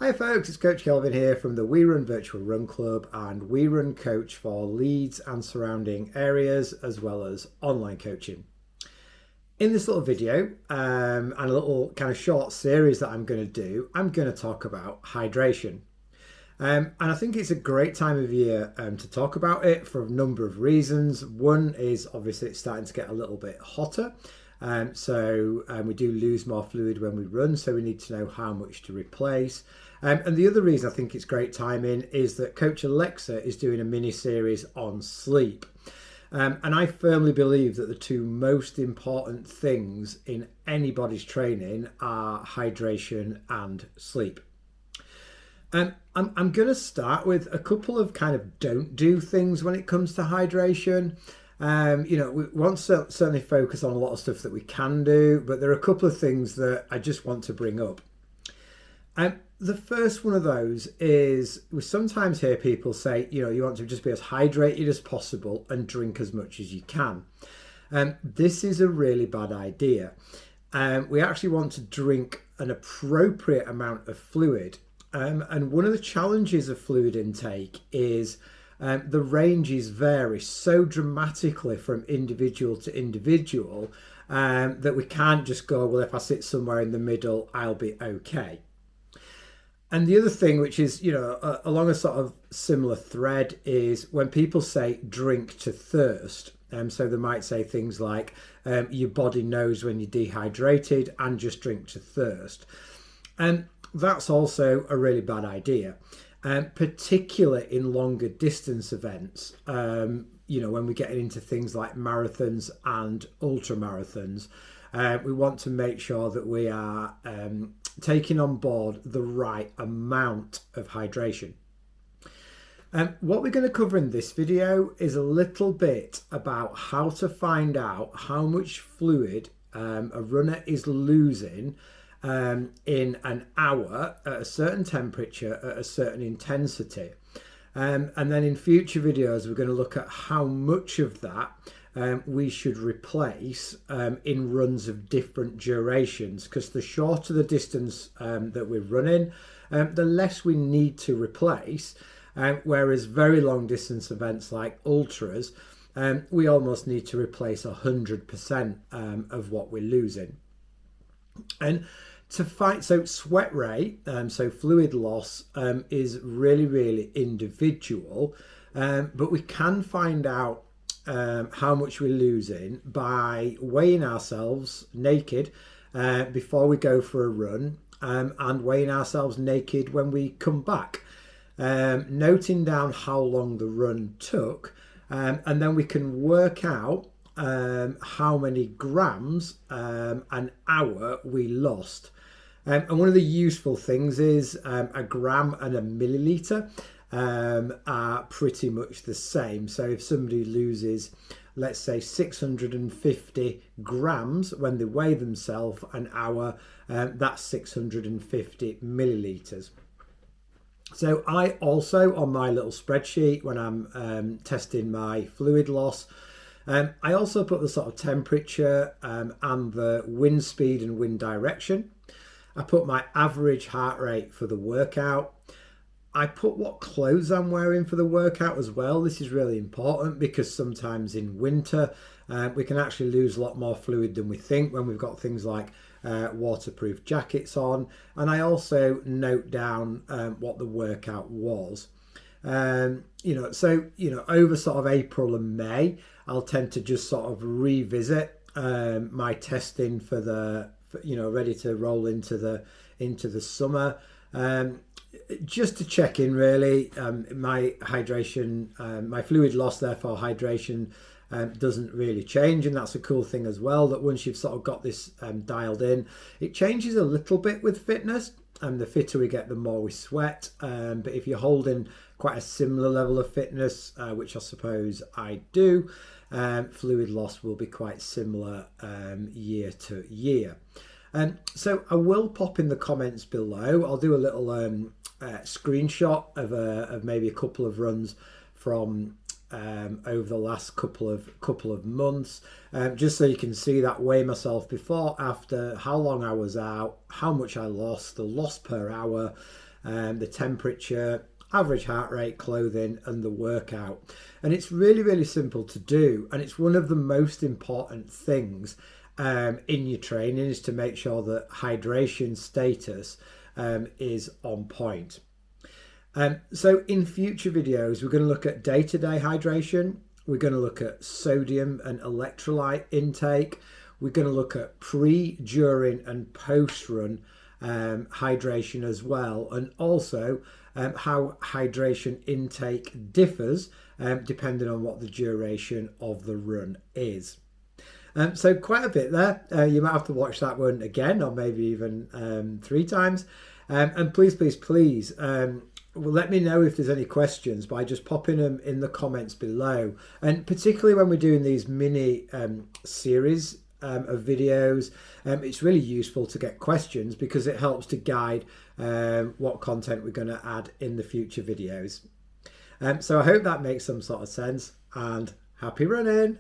Hi folks, it's Coach Kelvin here from the We Run Virtual Run Club and We Run Coach for Leeds and surrounding areas as well as online coaching. In this little video and a little kind of short series that I'm going to do, I'm going to talk about hydration. And I think it's a great time of year to talk about it for a number of reasons. One is obviously it's starting to get a little bit hotter. So we do lose more fluid when we run, so we need to know how much to replace. And the other reason I think it's great timing is that Coach Alexa is doing a mini series on sleep. And I firmly believe that the two most important things in anybody's training are hydration and sleep. I'm going to start with a couple of kind of don't do things when it comes to hydration. We want to certainly focus on a lot of stuff that we can do, but there are a couple of things that I just want to bring up. The first one of those is we sometimes hear people say, you want to just be as hydrated as possible and drink as much as you can. This is a really bad idea. We actually want to drink an appropriate amount of fluid. And one of the challenges of fluid intake is the ranges vary so dramatically from individual to individual that we can't just go, well, if I sit somewhere in the middle, I'll be okay. And the other thing, which is, along a sort of similar thread, is when people say drink to thirst. So they might say things like your body knows when you're dehydrated and just drink to thirst. And that's also a really bad idea. Particularly in longer distance events, when we're getting into things like marathons and ultra marathons, we want to make sure that we are taking on board the right amount of hydration. What we're going to cover in this video is a little bit about how to find out how much fluid a runner is losing in an hour at a certain temperature at a certain intensity. And then in future videos we're going to look at how much of that we should replace in runs of different durations, because the shorter the distance that we're running, the less we need to replace, whereas very long distance events like ultras, we almost need to replace 100% of what we're losing. And so sweat rate, so fluid loss, is really, really individual, but we can find out how much we're losing by weighing ourselves naked before we go for a run, and weighing ourselves naked when we come back, noting down how long the run took, and then we can work out how many grams an hour we lost. And one of the useful things is a gram and a milliliter are pretty much the same. So if somebody loses, let's say 650 grams when they weigh themselves an hour, that's 650 milliliters. So I also, on my little spreadsheet when I'm testing my fluid loss, I also put the sort of temperature and the wind speed and wind direction. I put my average heart rate for the workout. I put what clothes I'm wearing for the workout as well. This is really important because sometimes in winter we can actually lose a lot more fluid than we think when we've got things like waterproof jackets on. And I also note down what the workout was. Over sort of April and May, I'll tend to just sort of revisit my testing for ready to roll into the summer, just to check in really. My hydration, my fluid loss, therefore hydration doesn't really change, and that's a cool thing as well, that once you've sort of got this dialed in, it changes a little bit with fitness, and the fitter we get the more we sweat, but if you're holding quite a similar level of fitness, which I suppose I do, fluid loss will be quite similar year to year. So I will pop in the comments below. I'll do a little screenshot of maybe a couple of runs from over the last couple of months, just so you can see that, weigh myself before, after, how long I was out, how much I lost, the loss per hour, the temperature, average heart rate, clothing, and the workout. And it's really, really simple to do, and it's one of the most important things in your training, is to make sure that hydration status is on point. So in future videos, we're going to look at day-to-day hydration. We're going to look at sodium and electrolyte intake. We're going to look at pre, during, and post-run hydration as well, and also how hydration intake differs depending on what the duration of the run is. So quite a bit there. You might have to watch that one again, or maybe even 3 times. And please let me know if there's any questions by just popping them in the comments below. And particularly when we're doing these mini series of videos, it's really useful to get questions, because it helps to guide what content we're going to add in the future videos. So I hope that makes some sort of sense, and happy running.